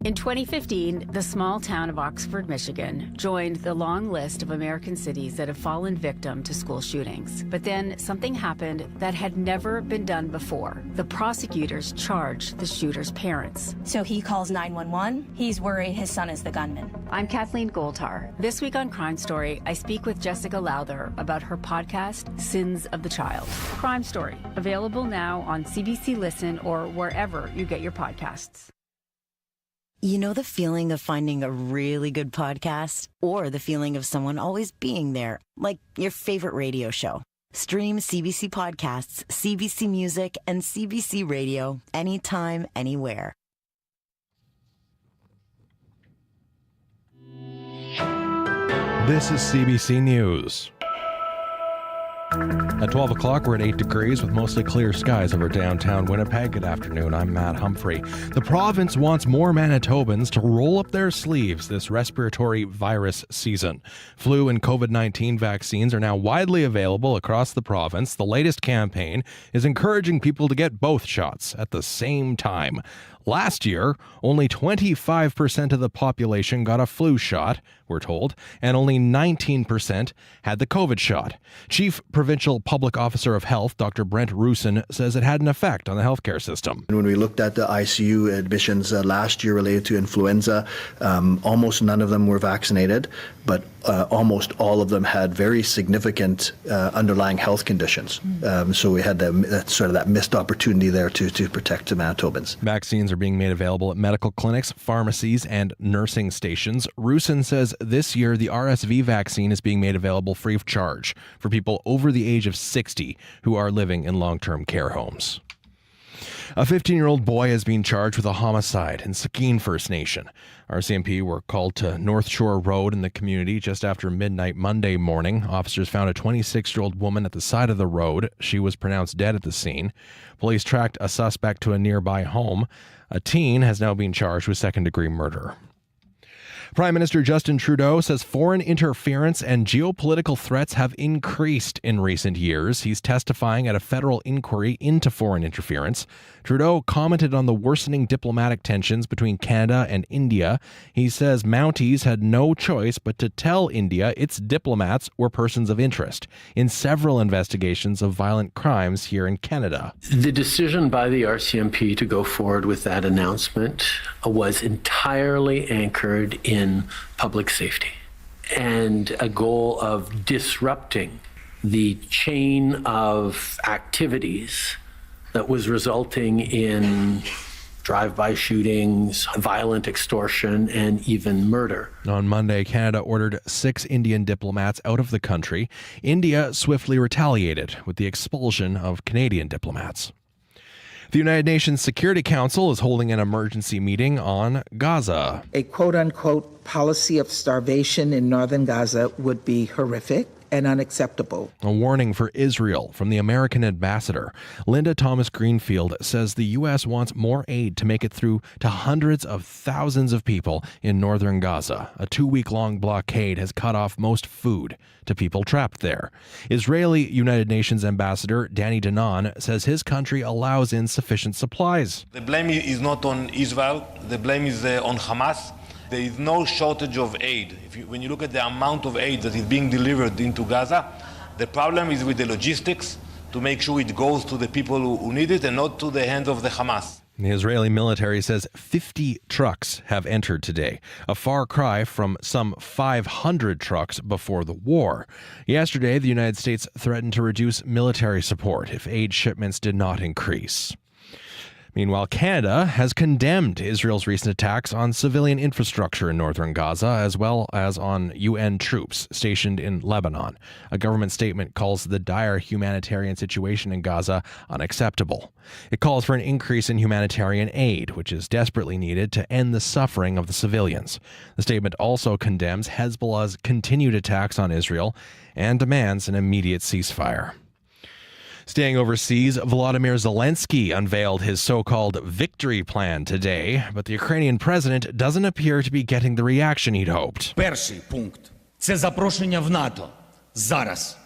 In 2015, the small town of Oxford, Michigan, joined the long list of American cities that have fallen victim to school shootings. But then something happened that had never been done before. The prosecutors charged the shooter's parents. So he calls 911. He's worried his son is the gunman. I'm Kathleen Goldhar. This week on Crime Story, I speak with Jessica Lowther about her podcast, Sins of the Child. Crime Story, available now on CBC Listen or wherever you get your podcasts. You know the feeling of finding a really good podcast? Or the feeling of someone always being there, like your favorite radio show. Stream CBC Podcasts, CBC Music, and CBC Radio anytime, anywhere. This is CBC News. At 12 o'clock, we're at 8 degrees with mostly clear skies over downtown Winnipeg. Good afternoon, I'm Matt Humphrey. The province wants more Manitobans to roll up their sleeves this respiratory virus season. Flu and COVID-19 vaccines are now widely available across the province. The latest campaign is encouraging people to get both shots at the same time. Last year, only 25% of the population got a flu shot, we're told, and only 19% had the COVID shot. Chief Provincial Public Officer of Health, Dr. Brent Rusin, says it had an effect on the healthcare system. When we looked at the ICU admissions last year related to influenza, almost none of them were vaccinated, but almost all of them had very significant underlying health conditions. So we had that missed opportunity there to protect the Manitobans. Vaccines are being made available at medical clinics, pharmacies, and nursing stations. Rusin says this year the RSV vaccine is being made available free of charge for people over the age of 60 who are living in long-term care homes. A 15-year-old boy has been charged with a homicide in Sakine First Nation. RCMP were called to North Shore Road in the community just after midnight Monday morning. Officers found a 26-year-old woman at the side of the road. She was pronounced dead at the scene. Police tracked a suspect to a nearby home. A teen has now been charged with second-degree murder. Prime Minister Justin Trudeau says foreign interference and geopolitical threats have increased in recent years. He's testifying at a federal inquiry into foreign interference. Trudeau commented on the worsening diplomatic tensions between Canada and India. He says Mounties had no choice but to tell India its diplomats were persons of interest in several investigations of violent crimes here in Canada. The decision by the RCMP to go forward with that announcement was entirely anchored in public safety and a goal of disrupting the chain of activities that was resulting in drive-by shootings, violent extortion, and even murder. On Monday, Canada ordered 6 Indian diplomats out of the country. India swiftly retaliated with the expulsion of Canadian diplomats. The United Nations Security Council is holding an emergency meeting on Gaza. A quote-unquote policy of starvation in northern Gaza would be horrific and unacceptable. A warning for Israel from the American ambassador. Linda Thomas Greenfield says the U.S. wants more aid to make it through to hundreds of thousands of people in northern Gaza. A 2-week-long blockade has cut off most food to people trapped there. Israeli United Nations ambassador Danny Danon says his country allows in sufficient supplies. The blame is not on Israel. The blame is on Hamas. There is no shortage of aid. When you look at the amount of aid that is being delivered into Gaza, the problem is with the logistics to make sure it goes to the people who need it and not to the hands of the Hamas. The Israeli military says 50 trucks have entered today, a far cry from some 500 trucks before the war. Yesterday, the United States threatened to reduce military support if aid shipments did not increase. Meanwhile, Canada has condemned Israel's recent attacks on civilian infrastructure in northern Gaza, as well as on UN troops stationed in Lebanon. A government statement calls the dire humanitarian situation in Gaza unacceptable. It calls for an increase in humanitarian aid, which is desperately needed to end the suffering of the civilians. The statement also condemns Hezbollah's continued attacks on Israel and demands an immediate ceasefire. Staying overseas, Volodymyr Zelensky unveiled his so-called victory plan today, but the Ukrainian president doesn't appear to be getting the reaction he'd hoped. Перший пункт – це запрошення в НАТО. Зараз.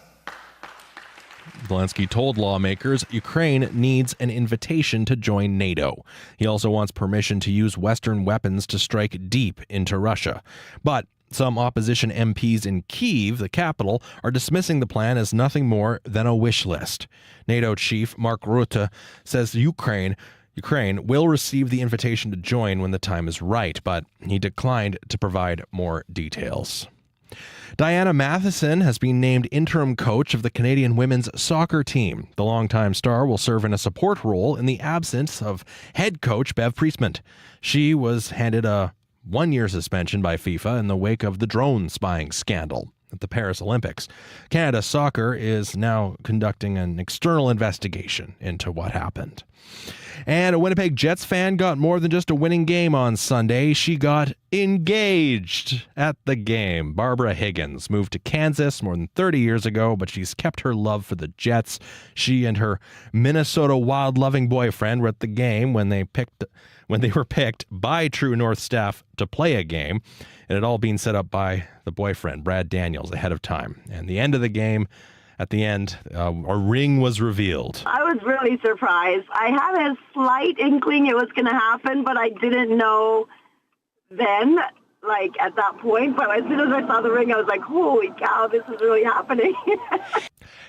Zelensky told lawmakers Ukraine needs an invitation to join NATO. He also wants permission to use Western weapons to strike deep into Russia. But some opposition MPs in Kyiv, the capital, are dismissing the plan as nothing more than a wish list. NATO chief Mark Rutte says Ukraine will receive the invitation to join when the time is right, but he declined to provide more details. Diana Matheson has been named interim coach of the Canadian women's soccer team. The longtime star will serve in a support role in the absence of head coach Bev Priestman. She was handed a one-year suspension by FIFA in the wake of the drone spying scandal at the Paris Olympics. Canada Soccer is now conducting an external investigation into what happened. And a Winnipeg Jets fan got more than just a winning game on Sunday. She got engaged at the game. Barbara Higgins moved to Kansas more than 30 years ago, but she's kept her love for the Jets. She and her Minnesota Wild-loving boyfriend were at the game when they were picked by True North staff to play a game. It had all been set up by the boyfriend, Brad Daniels, ahead of time. And the end of the game, at the end, a ring was revealed. I was really surprised. I had a slight inkling it was going to happen, but I didn't know then, like at that point. But as soon as I saw the ring, I was like, holy cow, this is really happening.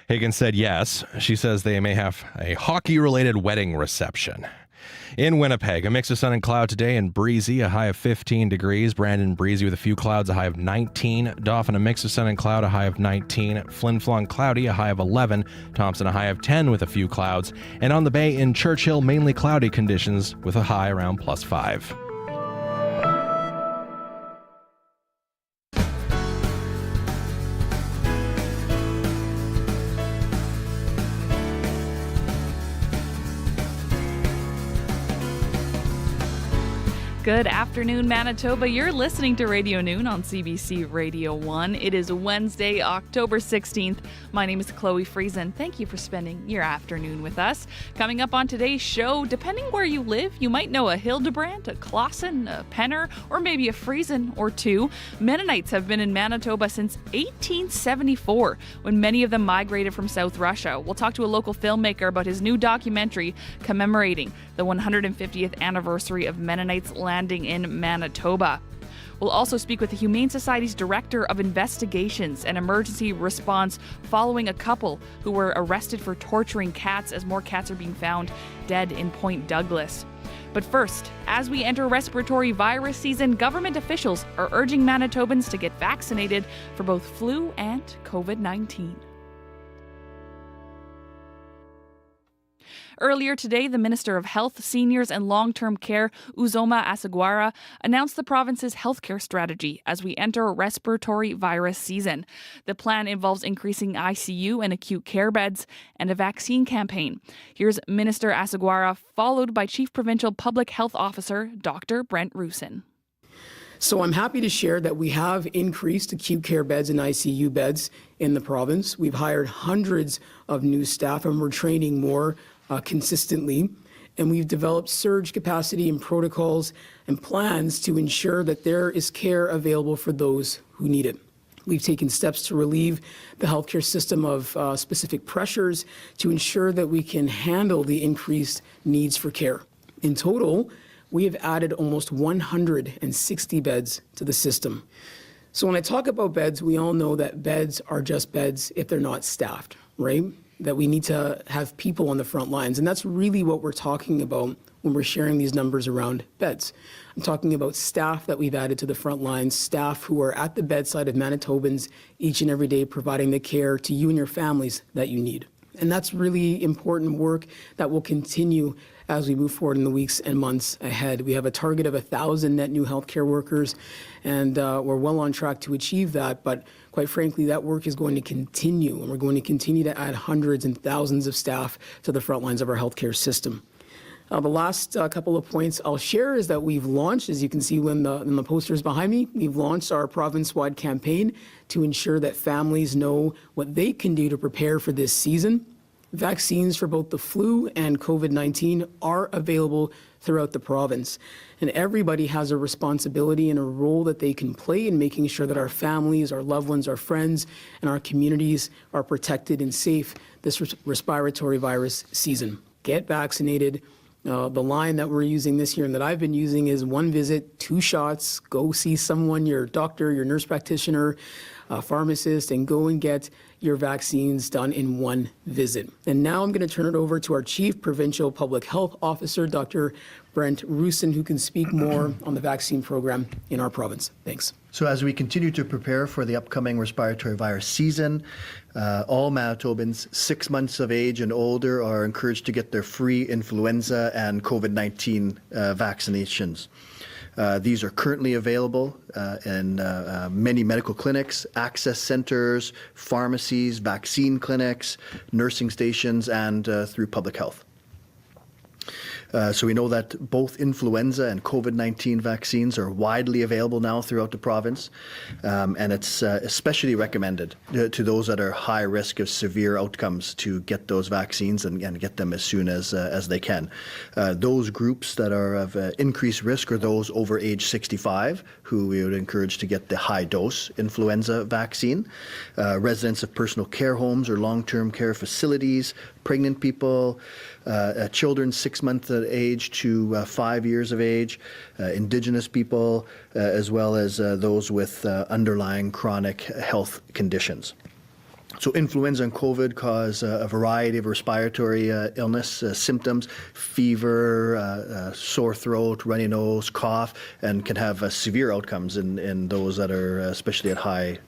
Higgins said yes. She says they may have a hockey-related wedding reception. In Winnipeg, a mix of sun and cloud today, and breezy, a high of 15 degrees. Brandon, breezy with a few clouds, a high of 19. Dauphin, a mix of sun and cloud, a high of 19. Flin Flon, cloudy, a high of 11. Thompson, a high of 10 with a few clouds. And on the bay in Churchill, mainly cloudy conditions with a high around +5. Good afternoon, Manitoba. You're listening to Radio Noon on CBC Radio 1. It is Wednesday, October 16th. My name is Chloe Friesen. Thank you for spending your afternoon with us. Coming up on today's show, depending where you live, you might know a Hildebrandt, a Clausen, a Penner, or maybe a Friesen or two. Mennonites have been in Manitoba since 1874, when many of them migrated from South Russia. We'll talk to a local filmmaker about his new documentary commemorating the 150th anniversary of Mennonites landing in Manitoba. We'll also speak with the Humane Society's Director of Investigations and Emergency Response following a couple who were arrested for torturing cats as more cats are being found dead in Point Douglas. But first, as we enter respiratory virus season, government officials are urging Manitobans to get vaccinated for both flu and COVID-19. Earlier today, the Minister of Health, Seniors and Long-Term Care, Uzoma Asseguara, announced the province's healthcare strategy as we enter respiratory virus season. The plan involves increasing ICU and acute care beds and a vaccine campaign. Here's Minister Asseguara, followed by Chief Provincial Public Health Officer Dr. Brent Rusin. So I'm happy to share that we have increased acute care beds and ICU beds in the province. We've hired hundreds of new staff and we're training more consistently, and we've developed surge capacity and protocols and plans to ensure that there is care available for those who need it. We've taken steps to relieve the healthcare system of specific pressures to ensure that we can handle the increased needs for care. In total, we have added almost 160 beds to the system. So when I talk about beds, we all know that beds are just beds if they're not staffed, right? That we need to have people on the front lines. And that's really what we're talking about when we're sharing these numbers around beds. I'm talking about staff that we've added to the front lines, staff who are at the bedside of Manitobans each and every day providing the care to you and your families that you need. And that's really important work that will continue as we move forward in the weeks and months ahead. We have a target of 1,000 net new healthcare workers, and we're well on track to achieve that. But quite frankly, that work is going to continue, and we're going to continue to add hundreds and thousands of staff to the front lines of our healthcare system. The last couple of points I'll share is that we've launched, as you can see in the posters behind me, we've launched our province-wide campaign to ensure that families know what they can do to prepare for this season. Vaccines for both the flu and COVID-19 are available throughout the province. And everybody has a responsibility and a role that they can play in making sure that our families, our loved ones, our friends, and our communities are protected and safe this respiratory virus season. Get vaccinated. The line that we're using this year and that I've been using is 1 visit, 2 shots. Go see someone, your doctor, your nurse practitioner, pharmacist, and go and get your vaccines done in 1 visit. And now I'm going to turn it over to our Chief Provincial Public Health Officer, Dr. Brent Rusin, who can speak more on the vaccine program in our province. Thanks. So as we continue to prepare for the upcoming respiratory virus season, all Manitobans 6 months of age and older are encouraged to get their free influenza and COVID-19 vaccinations. These are currently available in many medical clinics, access centers, pharmacies, vaccine clinics, nursing stations, and through public health. So we know that both influenza and COVID-19 vaccines are widely available now throughout the province, and it's especially recommended to those that are high risk of severe outcomes to get those vaccines and get them as soon as they can. Those groups that are of increased risk are those over age 65, who we would encourage to get the high-dose influenza vaccine, residents of personal care homes or long-term care facilities, pregnant people, children 6 months of age to 5 years of age, Indigenous people, as well as those with underlying chronic health conditions. So influenza and COVID cause a variety of respiratory illness symptoms, fever, sore throat, runny nose, cough, and can have severe outcomes in those that are especially at high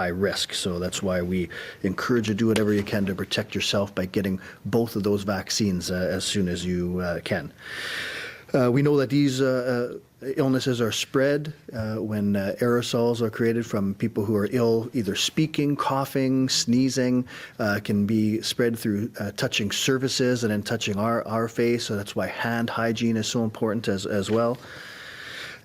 risk. So that's why we encourage you to do whatever you can to protect yourself by getting both of those vaccines as soon as you can. We know that these illnesses are spread when aerosols are created from people who are ill, either speaking, coughing, sneezing, can be spread through touching surfaces and then touching our face. So that's why hand hygiene is so important as well.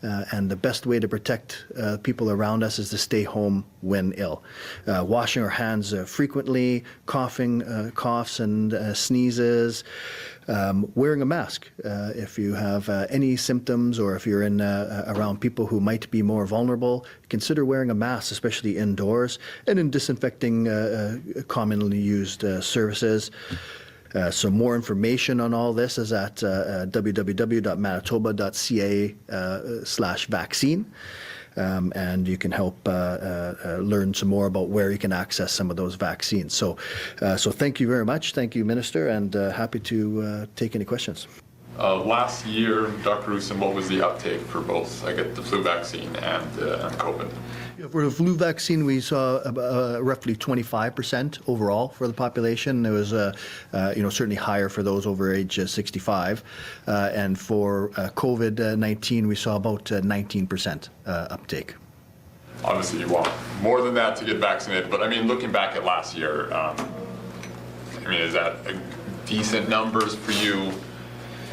And the best way to protect people around us is to stay home when ill. Washing our hands frequently, coughing, coughs and sneezes, wearing a mask. If you have any symptoms or if you're in around people who might be more vulnerable, consider wearing a mask, especially indoors, and in disinfecting commonly used surfaces. So more information on all this is at www.manitoba.ca/vaccine. And you can help learn some more about where you can access some of those vaccines. So thank you very much. Thank you, Minister, and happy to take any questions. Last year, Dr. Rusin, what was the uptake for both, the flu vaccine and COVID? For the flu vaccine, we saw roughly 25% overall for the population. It was, certainly higher for those over age 65. And for COVID-19, we saw about 19% uptake. Obviously, you want more than that to get vaccinated. But looking back at last year, is that decent numbers for you?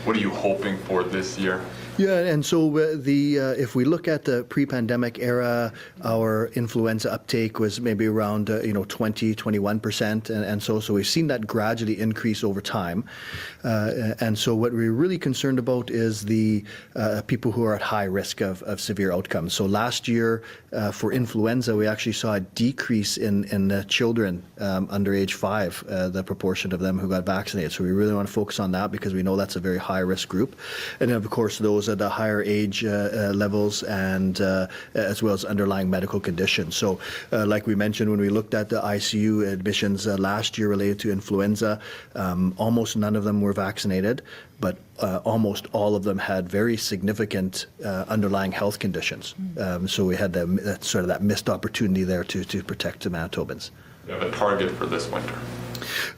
What are you hoping for this year? Yeah, and so if we look at the pre-pandemic era, our influenza uptake was maybe around 20-21%, and so we've seen that gradually increase over time. And so what we're really concerned about is the people who are at high risk of severe outcomes. So last year for influenza, we actually saw a decrease in the children under age 5, the proportion of them who got vaccinated. So we really want to focus on that because we know that's a very high risk group. And then of course those at the higher age levels and as well as underlying medical conditions. So like we mentioned, when we looked at the ICU admissions last year related to influenza, almost none of them were vaccinated, but almost all of them had very significant underlying health conditions. So we had that missed opportunity there to protect the Manitobans. You have a target for this winter?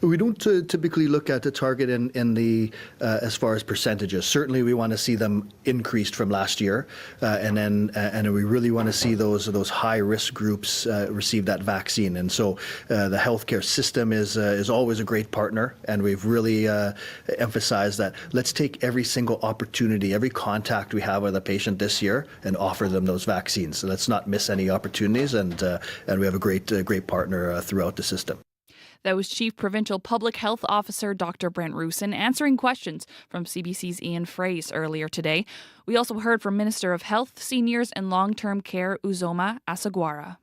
We don't typically look at the target in the as far as percentages. Certainly, we want to see them increased from last year, and we really want to see those high risk groups receive that vaccine. And so, the healthcare system is always a great partner, and we've really emphasized that. Let's take every single opportunity, every contact we have with a patient this year, and offer them those vaccines. So let's not miss any opportunities, and we have a great partner throughout the system. That was Chief Provincial Public Health Officer Dr. Brent Rusin answering questions from CBC's Ian Fraze earlier today. We also heard from Minister of Health, Seniors and Long-Term Care Uzoma Asagwara.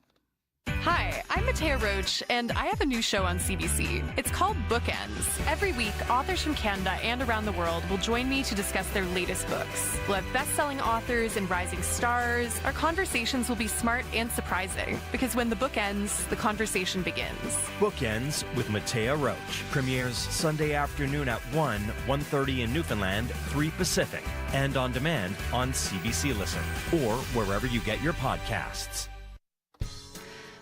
Hi, I'm Matea Roach, and I have a new show on CBC. It's called Bookends. Every week, authors from Canada and around the world will join me to discuss their latest books. We'll have best-selling authors and rising stars. Our conversations will be smart and surprising, because when the book ends, the conversation begins. Bookends with Matea Roach premieres Sunday afternoon at 1:30 in Newfoundland, 3 Pacific, and on demand on CBC Listen or wherever you get your podcasts.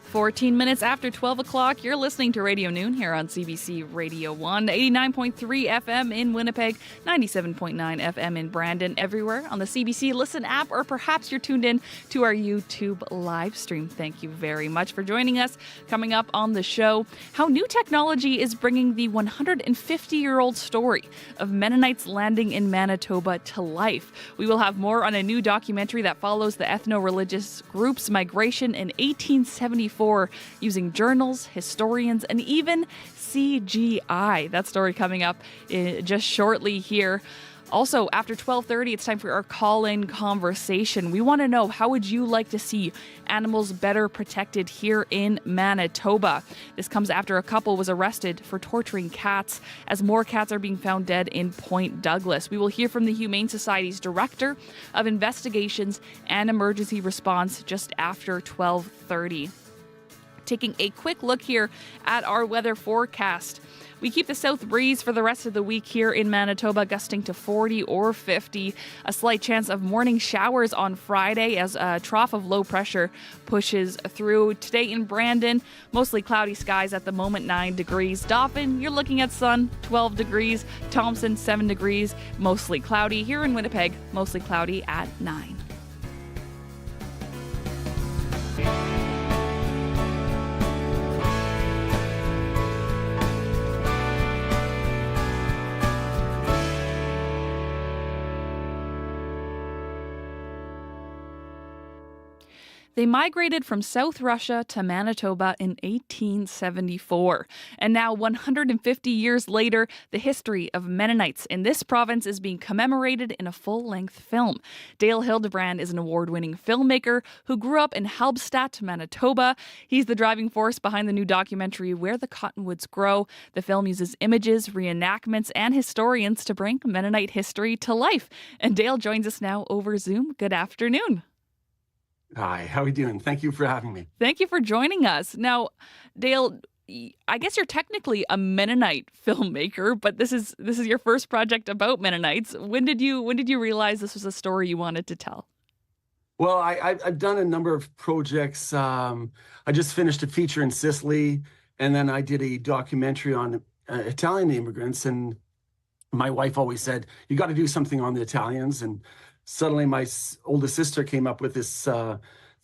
14 minutes after 12 o'clock, you're listening to Radio Noon here on CBC Radio 1, 89.3 FM in Winnipeg, 97.9 FM in Brandon, everywhere on the CBC Listen app, or perhaps you're tuned in to our YouTube live stream. Thank you very much for joining us. Coming up on the show, how new technology is bringing the 150-year-old story of Mennonites landing in Manitoba to life. We will have more on a new documentary that follows the ethno-religious group's migration in 1874, using journals, historians, and even CGI. That story coming up just shortly here. Also, after 12:30, it's time for our call-in conversation. We want to know, how would you like to see animals better protected here in Manitoba? This comes after a couple was arrested for torturing cats, as more cats are being found dead in Point Douglas. We will hear from the Humane Society's Director of Investigations and Emergency Response just after 12:30. Taking a quick look here at our weather forecast. We keep the south breeze for the rest of the week here in Manitoba, gusting to 40 or 50. A slight chance of morning showers on Friday as a trough of low pressure pushes through. Today in Brandon, mostly cloudy skies at the moment, 9 degrees. Dauphin, you're looking at sun, 12 degrees. Thompson, 7 degrees, mostly cloudy. Here in Winnipeg, mostly cloudy at 9. They migrated from South Russia to Manitoba in 1874. And now, 150 years later, the history of Mennonites in this province is being commemorated in a full-length film. Dale Hildebrand is an award-winning filmmaker who grew up in Halbstadt, Manitoba. He's the driving force behind the new documentary, Where the Cottonwoods Grow. The film uses images, reenactments, and historians to bring Mennonite history to life. And Dale joins us now over Zoom. Good afternoon. Hi, how are we doing? Thank you for having me. Thank you for joining us. Now, Dale, I guess you're technically a Mennonite filmmaker, but this is your first project about Mennonites. When did you realize this was a story you wanted to tell? Well, I've done a number of projects. I just finished a feature in Sicily, and then I did a documentary on Italian immigrants. And my wife always said, "You got to do something on the Italians." And suddenly my oldest sister came up with this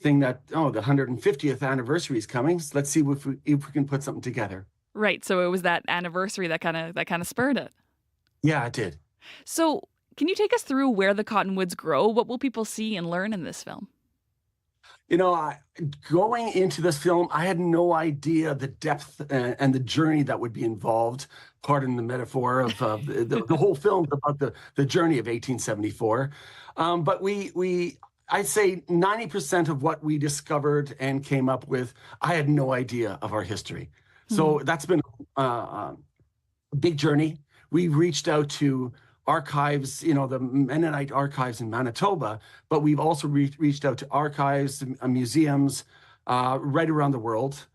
thing that, the 150th anniversary is coming. So let's see if we can put something together. Right. So it was that anniversary that kind of spurred it. Yeah, it did. So can you take us through Where the Cottonwoods Grow? What will people see and learn in this film? Going into this film, I had no idea the depth and the journey that would be involved. Pardon the metaphor of the whole film about the journey of 1874. But I'd say 90% of what we discovered and came up with, I had no idea of our history. So that's been a big journey. We reached out to archives, the Mennonite archives in Manitoba, but we've also reached out to archives and museums right around the world.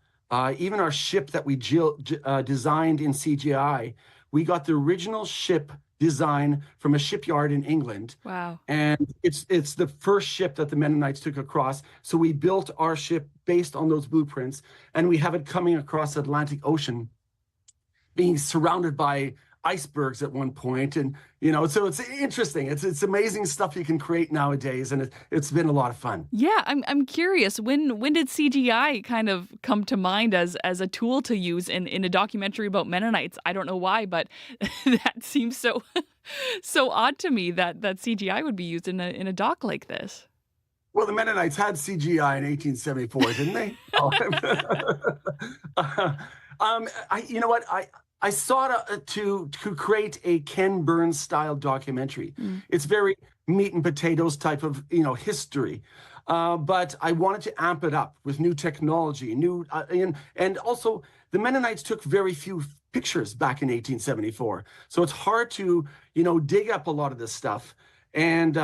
Even our ship that we designed in CGI, we got the original ship design from a shipyard in England. Wow. And it's the first ship that the Mennonites took across. So we built our ship based on those blueprints, and we have it coming across the Atlantic Ocean, being surrounded by icebergs at one point. And, so it's interesting. It's amazing stuff you can create nowadays. And it's been a lot of fun. Yeah, I'm curious. When did CGI kind of come to mind as a tool to use in a documentary about Mennonites? I don't know why, but that seems so odd to me that CGI would be used in a doc like this. Well, the Mennonites had CGI in 1874, didn't they? You know what? I sought to create a Ken Burns style documentary. It's very meat and potatoes type of history, but I wanted to amp it up with new technology, and also the Mennonites took very few pictures back in 1874, so it's hard to dig up a lot of this stuff. And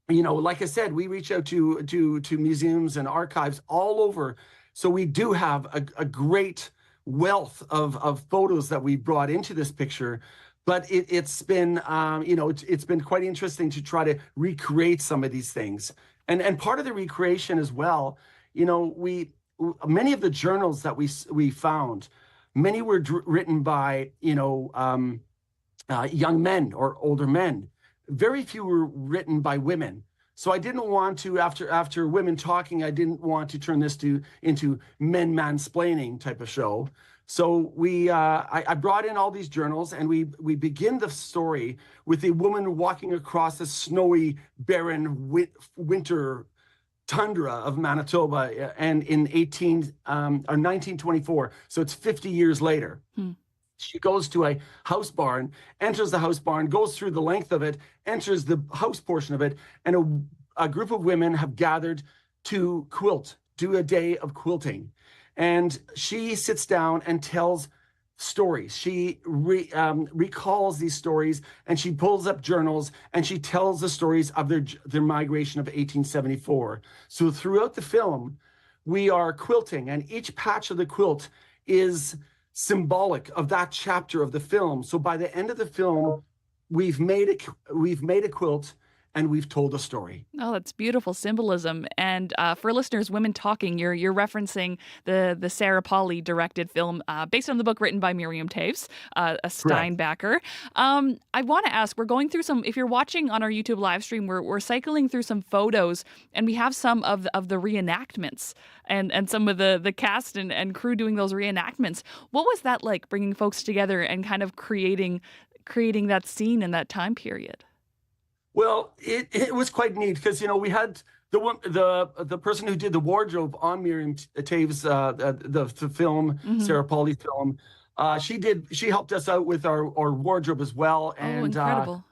like I said, we reach out to museums and archives all over, so we do have a great wealth of photos that we brought into this picture. But it's been it's been quite interesting to try to recreate some of these things, and part of the recreation as well, many of the journals that we found, many were written by young men or older men. Very few were written by women. So I didn't want to, after women talking, I didn't want to turn this into men mansplaining type of show. So I brought in all these journals, and we begin the story with a woman walking across a snowy, barren winter tundra of Manitoba, and in 1924. So it's 50 years later. She goes to a house barn, enters the house barn, goes through the length of it, enters the house portion of it, and a group of women have gathered to quilt, do a day of quilting. And she sits down and tells stories. She recalls these stories, and she pulls up journals, and she tells the stories of their migration of 1874. So throughout the film, we are quilting, and each patch of the quilt is symbolic of that chapter of the film. So by the end of the film, we've made a quilt, and we've told a story. Oh, that's beautiful symbolism. And for listeners, Women Talking, you're referencing the Sarah Polley directed film based on the book written by Miriam Toews, a Steinbacher. I want to ask, we're going through some, if you're watching on our YouTube live stream, we're cycling through some photos, and we have some of the reenactments and some of the cast and crew doing those reenactments. What was that like, bringing folks together and kind of creating that scene in that time period? Well, it was quite neat because we had the person who did the wardrobe on Miriam Toews, the film, Sarah Polley's film. She helped us out with our wardrobe as well, and incredible.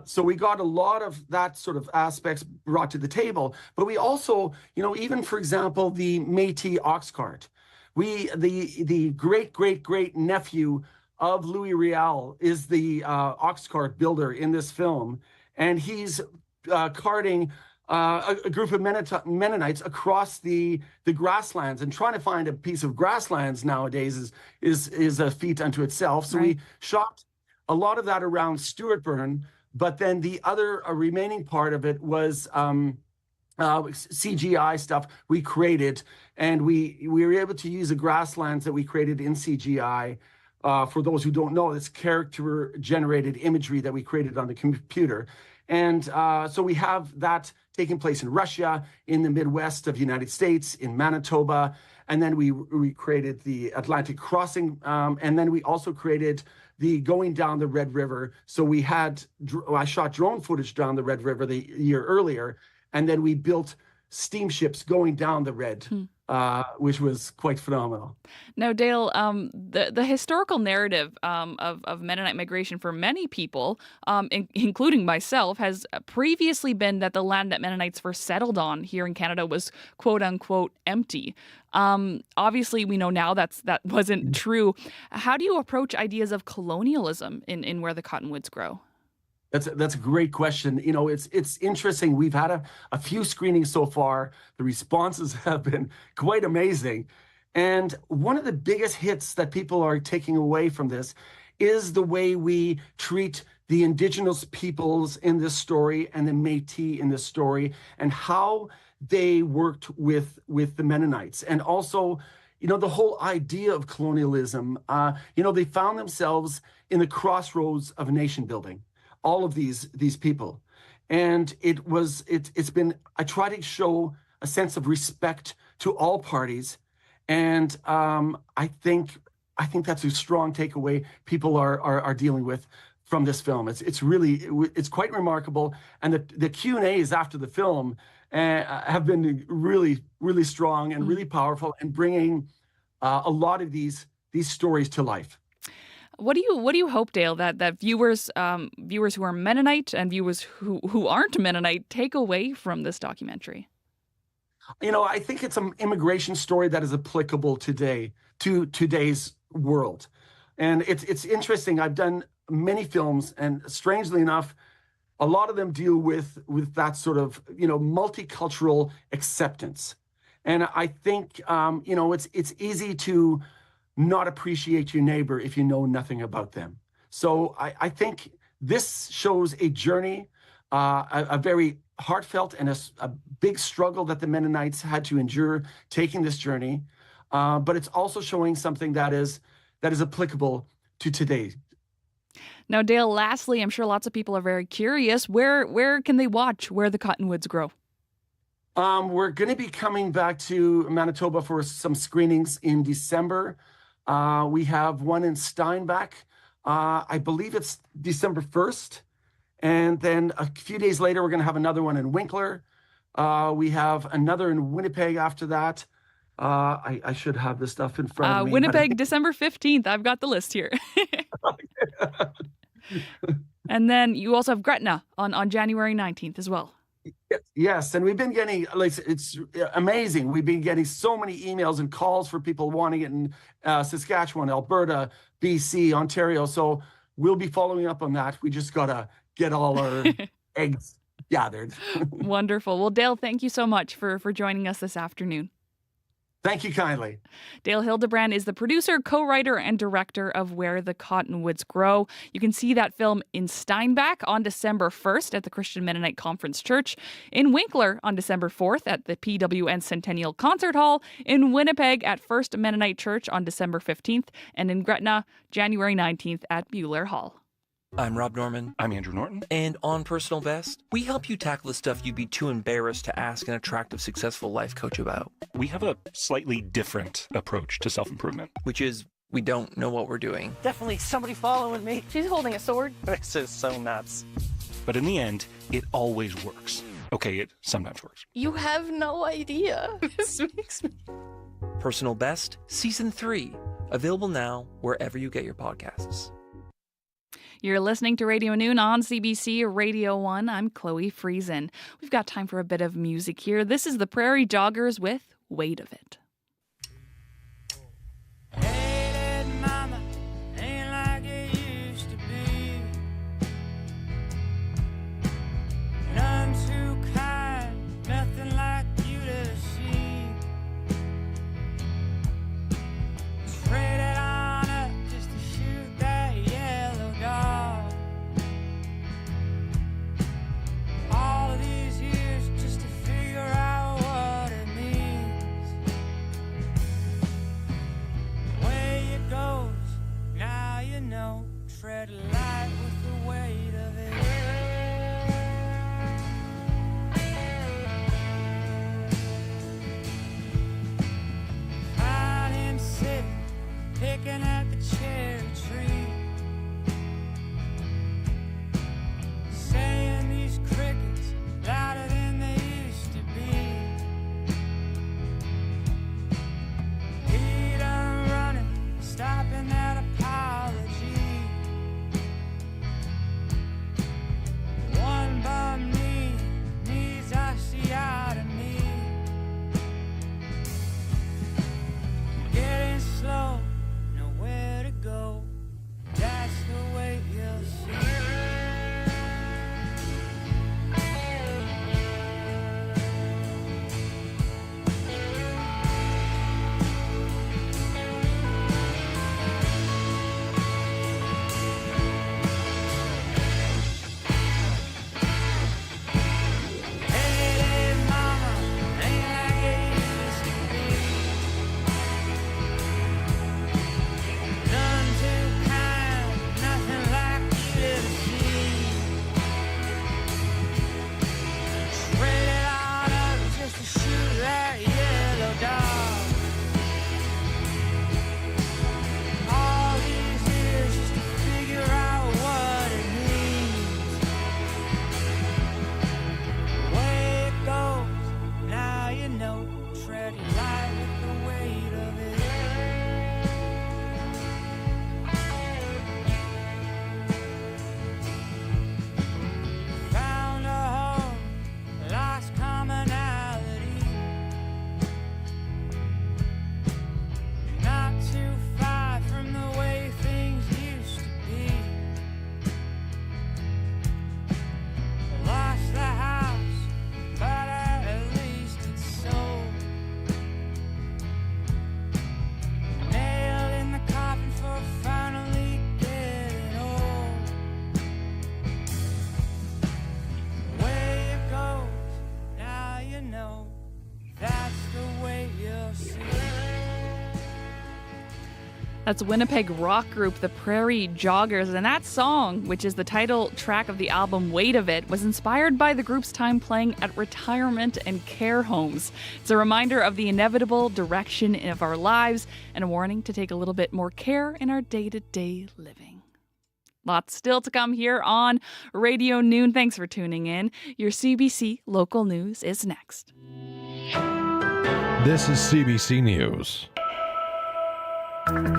So we got a lot of that sort of aspects brought to the table. But we also, even for example, the Métis ox cart. The great nephew of Louis Riel is the ox cart builder in this film. And he's carting a group of Mennonites across the grasslands, and trying to find a piece of grasslands nowadays is a feat unto itself. So we shot a lot of that around Stewartburn, but then the other remaining part of it was CGI stuff we created, and we were able to use the grasslands that we created in CGI. For those who don't know, it's character-generated imagery that we created on the computer. And so we have that taking place in Russia, in the Midwest of the United States, in Manitoba. And then we created the Atlantic crossing. And then we also created the going down the Red River. So I shot drone footage down the Red River the year earlier. And then we built steamships going down the Red, which was quite phenomenal. Now, Dale, the historical narrative of Mennonite migration for many people, including myself, has previously been that the land that Mennonites first settled on here in Canada was quote unquote empty. Obviously, we know now that wasn't true. How do you approach ideas of colonialism in where the cottonwoods grow? That's a great question. It's interesting. We've had a few screenings so far. The responses have been quite amazing. And one of the biggest hits that people are taking away from this is the way we treat the Indigenous peoples in this story and the Métis in this story, and how they worked with the Mennonites. And also, the whole idea of colonialism, they found themselves in the crossroads of nation building. All of these people, and it's been. I try to show a sense of respect to all parties, and I think that's a strong takeaway people are dealing with from this film. It's quite remarkable, and the Q&As after the film have been really strong and really powerful, and bringing a lot of these these stories to life. What do you hope, Dale, that viewers who are Mennonite and viewers who aren't Mennonite take away from this documentary? I think it's an immigration story that is applicable today to today's world. And it's interesting. I've done many films, and strangely enough, a lot of them deal with that sort of, multicultural acceptance. And I think, it's easy to not appreciate your neighbor if you know nothing about them. So I think this shows a journey, a very heartfelt and a big struggle that the Mennonites had to endure taking this journey. But it's also showing something that is applicable to today. Now, Dale, lastly, I'm sure lots of people are very curious. Where can they watch Where the Cottonwoods Grow? We're going to be coming back to Manitoba for some screenings in December. We have one in Steinbach. I believe it's December 1st. And then a few days later, we're going to have another one in Winkler. We have another in Winnipeg after that. I should have this stuff in front of me. Winnipeg, December 15th. I've got the list here. And then you also have Gretna on January 19th as well. Yes, and we've been getting, it's amazing. We've been getting so many emails and calls for people wanting it in Saskatchewan, Alberta, BC, Ontario. So we'll be following up on that. We just got to get all our eggs gathered. Wonderful. Well, Dale, thank you so much for joining us this afternoon. Thank you kindly. Dale Hildebrand is the producer, co-writer, and director of Where the Cottonwoods Grow. You can see that film in Steinbach on December 1st at the Christian Mennonite Conference Church, in Winkler on December 4th at the PWN Centennial Concert Hall, in Winnipeg at First Mennonite Church on December 15th, and in Gretna, January 19th at Buehler Hall. I'm Rob Norman. I'm Andrew Norton. And on Personal Best, we help you tackle the stuff you'd be too embarrassed to ask an attractive, successful life coach about. We have a slightly different approach to self-improvement. Which is, we don't know what we're doing. Definitely somebody following me. She's holding a sword. This is so nuts. But in the end, it always works. Okay, it sometimes works. You have no idea. This makes me... Personal Best, Season 3. Available now wherever you get your podcasts. You're listening to Radio Noon on CBC Radio 1. I'm Chloe Friesen. We've got time for a bit of music here. This is the Prairie Joggers with Weight of It. Hey, mama, ain't like it used to be. None too kind, nothing like you to see. Traded on up just to shoot that yellow dog. All of these years just to figure out what it means. That's Winnipeg rock group The Prairie Joggers, and that song, which is the title track of the album Weight of It, was inspired by the group's time playing at retirement and care homes. It's a reminder of the inevitable direction of our lives and a warning to take a little bit more care in our day-to-day living. Lots still to come here on Radio Noon. Thanks for tuning in. Your CBC local news is next. This is CBC News.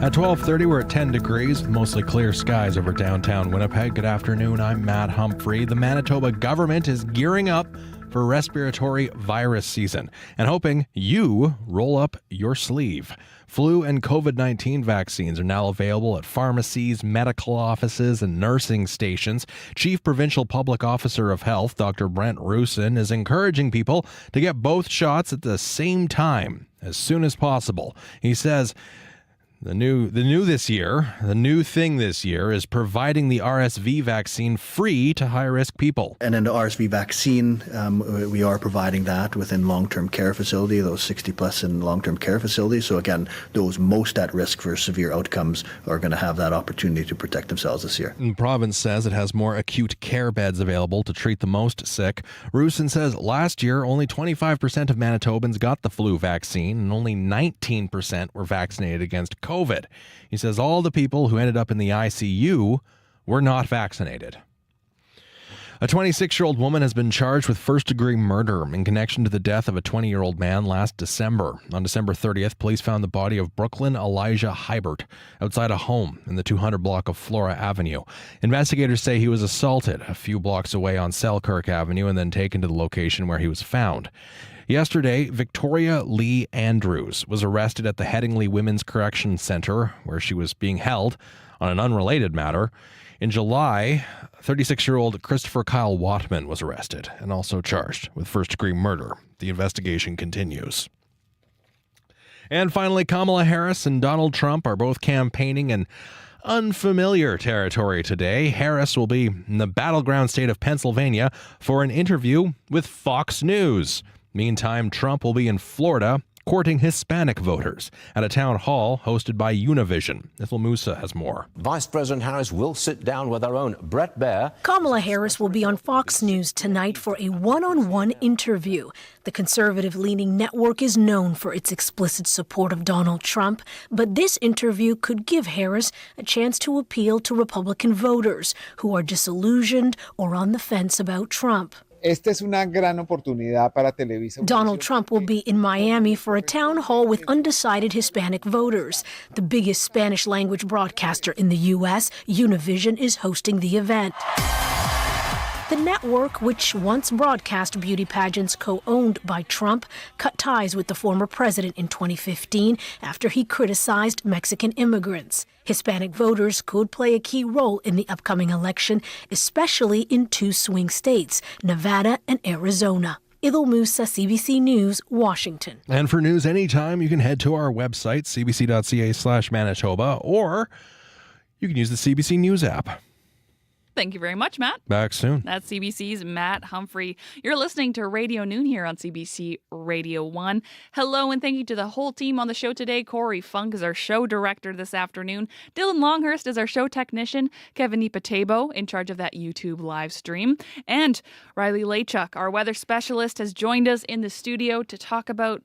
At 12:30, we're at 10 degrees, mostly clear skies over downtown Winnipeg. Good afternoon, I'm Matt Humphrey. The Manitoba government is gearing up for respiratory virus season and hoping you roll up your sleeve. Flu and COVID-19 vaccines are now available at pharmacies, medical offices, and nursing stations. Chief Provincial Public Officer of Health, Dr. Brent Rusin, is encouraging people to get both shots at the same time as soon as possible. He says The new thing this year is providing the RSV vaccine free to high-risk people. And in the RSV vaccine, we are providing that within long-term care facility, those 60 plus in long-term care facilities. So again, those most at risk for severe outcomes are going to have that opportunity to protect themselves this year. The province says it has more acute care beds available to treat the most sick. Rusin says last year, only 25% of Manitobans got the flu vaccine and only 19% were vaccinated against COVID. He says all the people who ended up in the ICU were not vaccinated. A 26-year-old woman has been charged with first-degree murder in connection to the death of a 20-year-old man last December. On December 30th, police found the body of Brooklyn Elijah Hybert outside a home in the 200 block of Flora Avenue. Investigators say he was assaulted a few blocks away on Selkirk Avenue and then taken to the location where he was found. Yesterday, Victoria Lee Andrews was arrested at the Headingley Women's Correction Center, where she was being held on an unrelated matter. In July, 36-year-old Christopher Kyle Watman was arrested and also charged with first-degree murder. The investigation continues. And finally, Kamala Harris and Donald Trump are both campaigning in unfamiliar territory today. Harris will be in the battleground state of Pennsylvania for an interview with Fox News. Meantime, Trump will be in Florida courting Hispanic voters at a town hall hosted by Univision. Ethel Musa has more. Vice President Harris will sit down with our own Brett Baer. Kamala Harris will be on Fox News tonight for a one-on-one interview. The conservative-leaning network is known for its explicit support of Donald Trump, but this interview could give Harris a chance to appeal to Republican voters who are disillusioned or on the fence about Trump. Esta es una gran oportunidad para Televisa. Donald Trump will be in Miami for a town hall with undecided Hispanic voters. The biggest Spanish-language broadcaster in the U.S., Univision, is hosting the event. The network, which once broadcast beauty pageants co-owned by Trump, cut ties with the former president in 2015 after he criticized Mexican immigrants. Hispanic voters could play a key role in the upcoming election, especially in two swing states, Nevada and Arizona. Ethel Musa, CBC News, Washington. And for news anytime, you can head to our website, cbc.ca/Manitoba, or you can use the CBC News app. Thank you very much, Matt. Back soon. That's CBC's Matt Humphrey. You're listening to Radio Noon here on CBC Radio 1. Hello, and thank you to the whole team on the show today. Corey Funk is our show director this afternoon. Dylan Longhurst is our show technician. Kevin Ipatebo in charge of that YouTube live stream. And Riley Lachuk, our weather specialist, has joined us in the studio to talk about,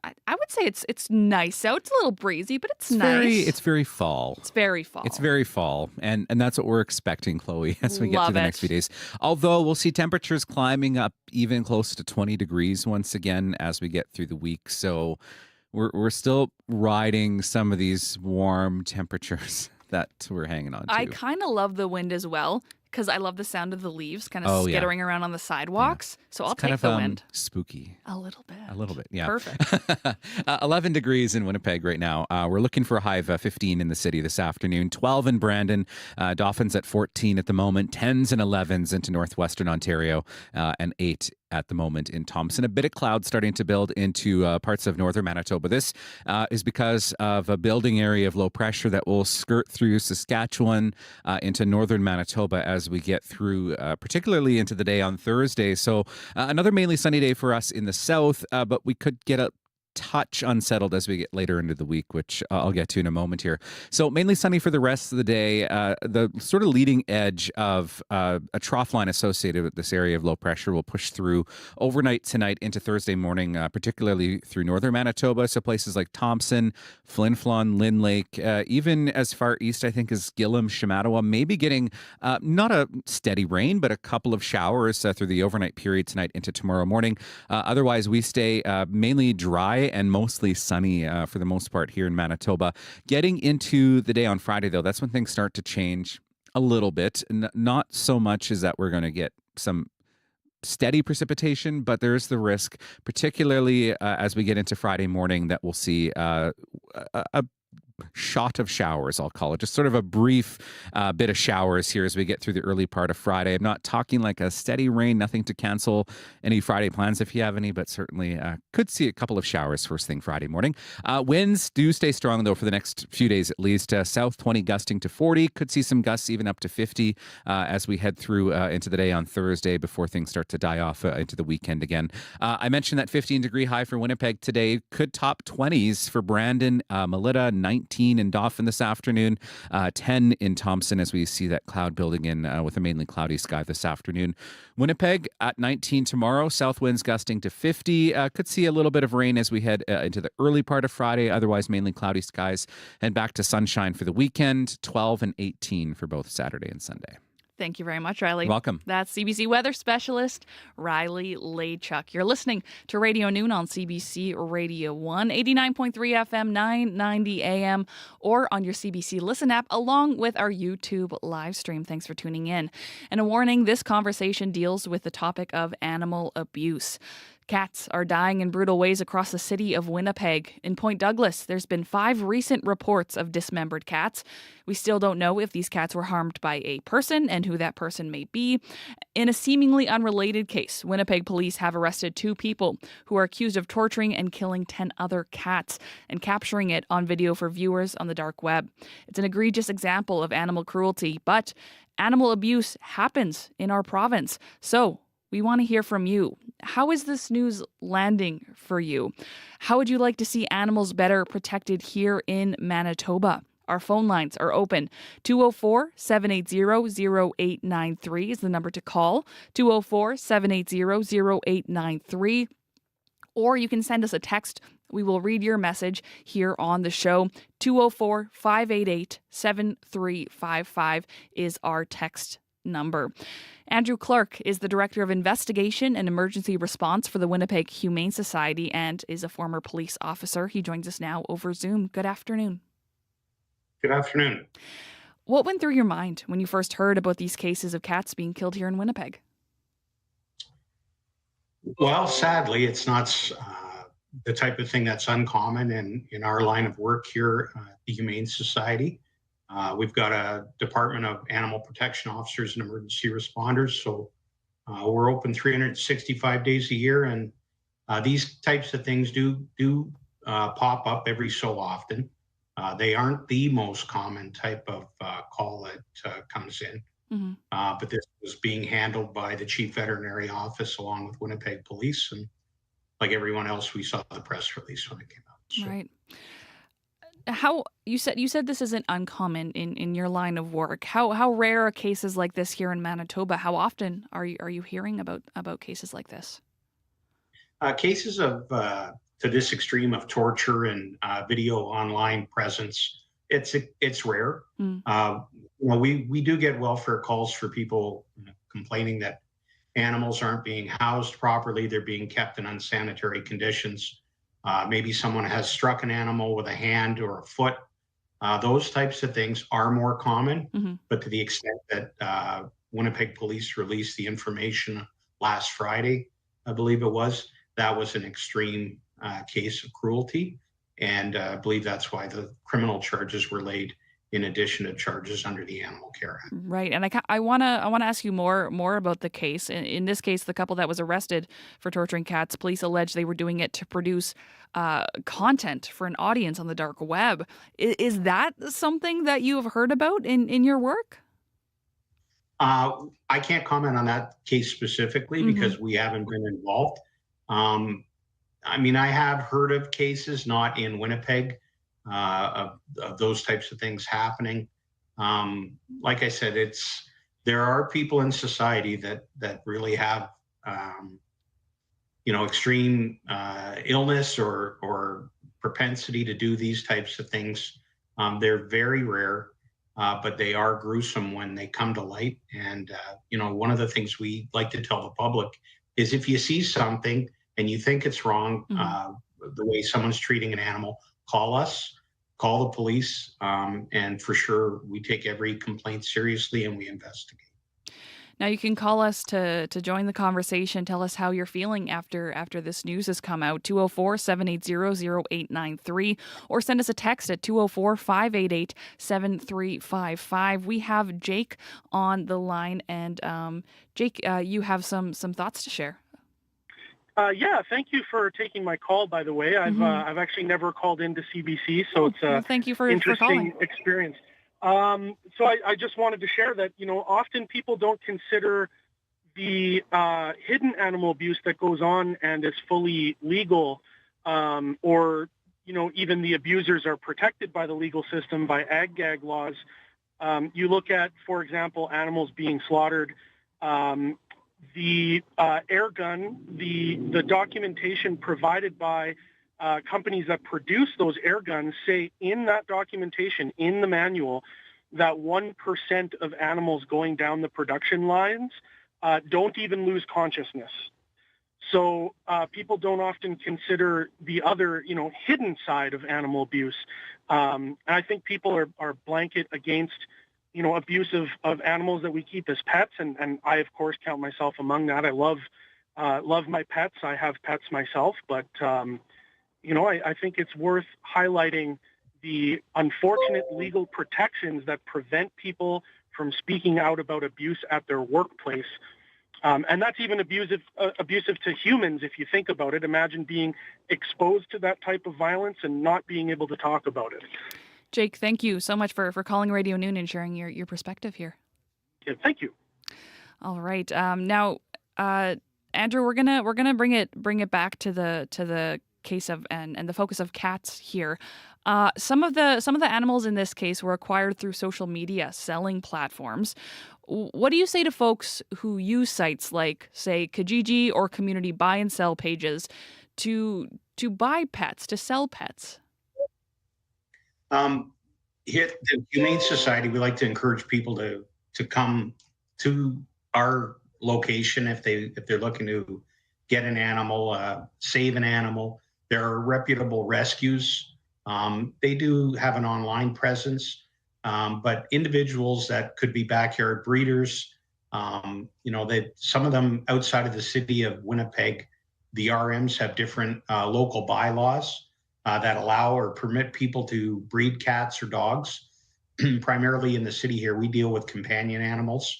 I would say it's nice out. It's a little breezy, but it's nice. It's very fall. It's very fall. It's very fall. And that's what we're expecting, Chloe, as we get through the next few days. Although we'll see temperatures climbing up even close to 20 degrees once again as we get through the week. So we're still riding some of these warm temperatures that we're hanging on to. I kind of love the wind as well, because I love the sound of the leaves kind of skittering around on the sidewalks. Yeah. So I'll take the wind. Spooky. A little bit. A little bit, yeah. Perfect. 11 degrees in Winnipeg right now. We're looking for a high of 15 in the city this afternoon. 12 in Brandon. Dolphins at 14 at the moment. 10s and 11s into northwestern Ontario. And 8 at the moment in Thompson. A bit of cloud starting to build into parts of northern Manitoba. This is because of a building area of low pressure that will skirt through Saskatchewan into northern Manitoba as we get through, particularly into the day on Thursday. So another mainly sunny day for us in the south, but we could get a touch unsettled as we get later into the week, which I'll get to in a moment here. So mainly sunny for the rest of the day. The sort of leading edge of a trough line associated with this area of low pressure will push through overnight tonight into Thursday morning, particularly through northern Manitoba. So places like Thompson, Flin Flon, Lynn Lake, even as far east, I think, as Gillam, Shamattawa, maybe getting not a steady rain, but a couple of showers through the overnight period tonight into tomorrow morning. Otherwise, we stay mainly dry and mostly sunny for the most part here in Manitoba. Getting into the day on Friday, though, that's when things start to change a little bit. Not so much as that we're going to get some steady precipitation, but there's the risk, particularly as we get into Friday morning, that we'll see a shot of showers, I'll call it. Just sort of a brief bit of showers here as we get through the early part of Friday. I'm not talking like a steady rain, nothing to cancel any Friday plans if you have any, but certainly could see a couple of showers first thing Friday morning. Winds do stay strong, though, for the next few days at least. South 20 gusting to 40. Could see some gusts even up to 50 as we head through into the day on Thursday before things start to die off into the weekend again. I mentioned that 15-degree high for Winnipeg today. Could top 20s for Brandon, Melita, 19 in Dauphin this afternoon, 10 in Thompson as we see that cloud building in with a mainly cloudy sky this afternoon. Winnipeg at 19 tomorrow, south winds gusting to 50. Could see a little bit of rain as we head into the early part of Friday, otherwise mainly cloudy skies, and back to sunshine for the weekend, 12 and 18 for both Saturday and Sunday. Thank you very much, Riley. Welcome. That's CBC weather specialist Riley Lachuk. You're listening to Radio Noon on CBC Radio 1, 89.3 FM, 990 AM, or on your CBC Listen app, along with our YouTube live stream. Thanks for tuning in. And a warning, this conversation deals with the topic of animal abuse. Cats are dying in brutal ways across the city of Winnipeg. In Point Douglas, there's been 5 recent reports of dismembered cats. We still don't know if these cats were harmed by a person and who that person may be. In a seemingly unrelated case, Winnipeg police have arrested 2 people who are accused of torturing and killing 10 other cats and capturing it on video for viewers on the dark web. It's an egregious example of animal cruelty, but animal abuse happens in our province. So we want to hear from you. How is this news landing for you? How would you like to see animals better protected here in Manitoba? Our phone lines are open. 204-780-0893 is the number to call. 204-780-0893. Or you can send us a text. We will read your message here on the show. 204-588-7355 is our text number. Andrew Clark is the Director of Investigation and Emergency Response for the Winnipeg Humane Society and is a former police officer. He joins us now over Zoom. Good afternoon. Good afternoon. What went through your mind when you first heard about these cases of cats being killed here in Winnipeg? Well, sadly, it's not the type of thing that's uncommon in our line of work here at the Humane Society. We've got a Department of Animal Protection Officers and Emergency Responders, so we're open 365 days a year, and these types of things do pop up every so often. They aren't the most common type of call that comes in, but this was being handled by the Chief Veterinary Office along with Winnipeg Police, and like everyone else, we saw the press release when it came out. So. Right. How you said this isn't uncommon in your line of work. How rare are cases like this here in Manitoba? How often are you hearing about cases like this? Cases of to this extreme of torture and video online presence, it's rare. We do get welfare calls for people complaining that animals aren't being housed properly, they're being kept in unsanitary conditions. Maybe someone has struck an animal with a hand or a foot. Those types of things are more common, but to the extent that Winnipeg Police released the information last Friday, I believe it was, that was an extreme case of cruelty. And I believe that's why the criminal charges were laid in addition to charges under the Animal Care Act. Right, and I want to ask you more about the case. In this case, the couple that was arrested for torturing cats, police allege they were doing it to produce content for an audience on the dark web. Is that something that you have heard about in your work? I can't comment on that case specifically because we haven't been involved. I mean, I have heard of cases, not in Winnipeg, of those types of things happening. Like I said, there are people in society that really have, extreme illness or propensity to do these types of things. They're very rare, but they are gruesome when they come to light. And, one of the things we like to tell the public is if you see something and you think it's wrong, the way someone's treating an animal, call us, call the police, and for sure, we take every complaint seriously and we investigate. Now you can call us to join the conversation. Tell us how you're feeling after this news has come out. 204-780-0893 or send us a text at 204-588-7355. We have Jake on the line, and Jake, you have some thoughts to share. Yeah, thank you for taking my call, by the way. I've actually never called into CBC, so it's a thank you for interesting calling. experience. So I just wanted to share that, often people don't consider the hidden animal abuse that goes on and is fully legal, or, even the abusers are protected by the legal system, by ag-gag laws. You look at, for example, animals being slaughtered. The air gun, the documentation provided by companies that produce those air guns say in that documentation, in the manual, that 1% of animals going down the production lines don't even lose consciousness. So people don't often consider the other, hidden side of animal abuse. And I think people are blanket against, abuse of animals that we keep as pets. And I, of course, count myself among that. I love my pets. I have pets myself, but I think it's worth highlighting the unfortunate legal protections that prevent people from speaking out about abuse at their workplace. And that's even abusive to humans, if you think about it. Imagine being exposed to that type of violence and not being able to talk about it. Jake, thank you so much for calling Radio Noon and sharing your perspective here. Yeah, thank you. All right. Now, Andrew, we're gonna bring it back to the case of and the focus of cats here. Some of the animals in this case were acquired through social media selling platforms. What do you say to folks who use sites like, say, Kijiji or community buy and sell pages to buy pets, to sell pets? Here at the Humane Society, we like to encourage people to come to our location if they're looking to get an animal, save an animal. There are reputable rescues. They do have an online presence, but individuals that could be backyard breeders, some of them outside of the city of Winnipeg, the RMs have different local bylaws that allow or permit people to breed cats or dogs. Primarily in the city here, we deal with companion animals.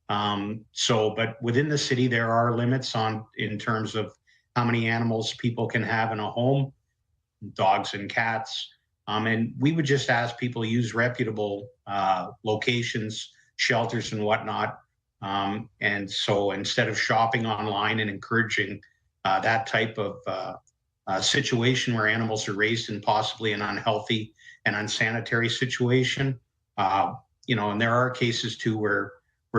But within the city, there are limits in terms of how many animals people can have in a home, dogs and cats. And we would just ask people to use reputable locations, shelters and whatnot. And so instead of shopping online and encouraging that type of situation where animals are raised in possibly an unhealthy and unsanitary situation, and there are cases too where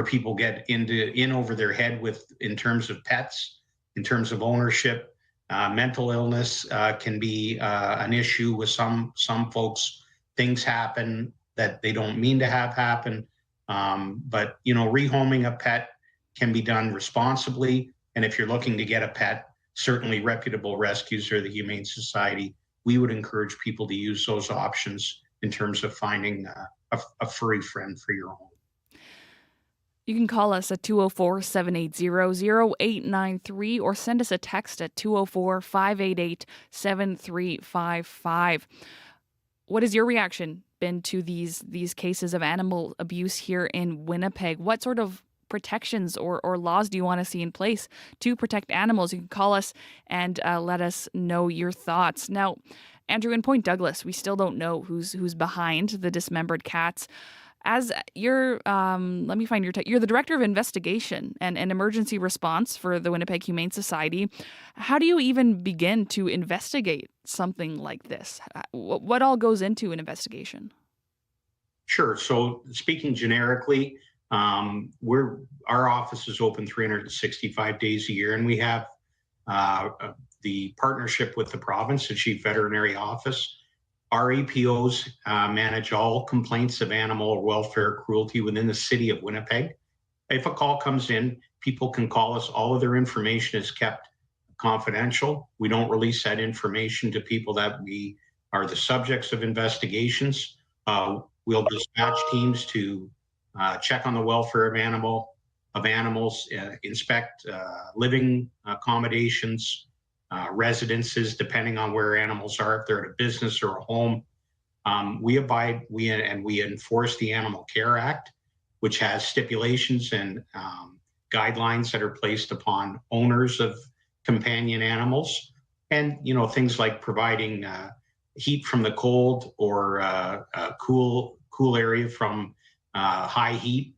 people get in over their head in terms of pets, in terms of ownership. Mental illness can be an issue with some folks. Things happen that they don't mean to have happen. But rehoming a pet can be done responsibly. And if you're looking to get a pet, certainly reputable rescues or the Humane Society, we would encourage people to use those options in terms of finding a furry friend for your home. You can call us at 204-780-0893 or send us a text at 204-588-7355. What has your reaction been to these cases of animal abuse here in Winnipeg? What sort of protections or laws do you want to see in place to protect animals? You can call us and let us know your thoughts. Now, Andrew, in Point Douglas, we still don't know who's behind the dismembered cats. As you're, let me find your you're the director of investigation and emergency response for the Winnipeg Humane Society. How do you even begin to investigate something like this? What all goes into an investigation? Sure. So speaking generically, our office is open 365 days a year, and we have the partnership with the province, the Chief Veterinary Office. Our APOs manage all complaints of animal welfare cruelty within the city of Winnipeg. If a call comes in, people can call us. All of their information is kept confidential. We don't release that information to people that we are the subjects of investigations. We'll dispatch teams to check on the welfare of animals, inspect living accommodations, residences, depending on where animals are, if they're at a business or a home. We enforce the Animal Care Act, which has stipulations and guidelines that are placed upon owners of companion animals, and things like providing heat from the cold or a cool area from high heat.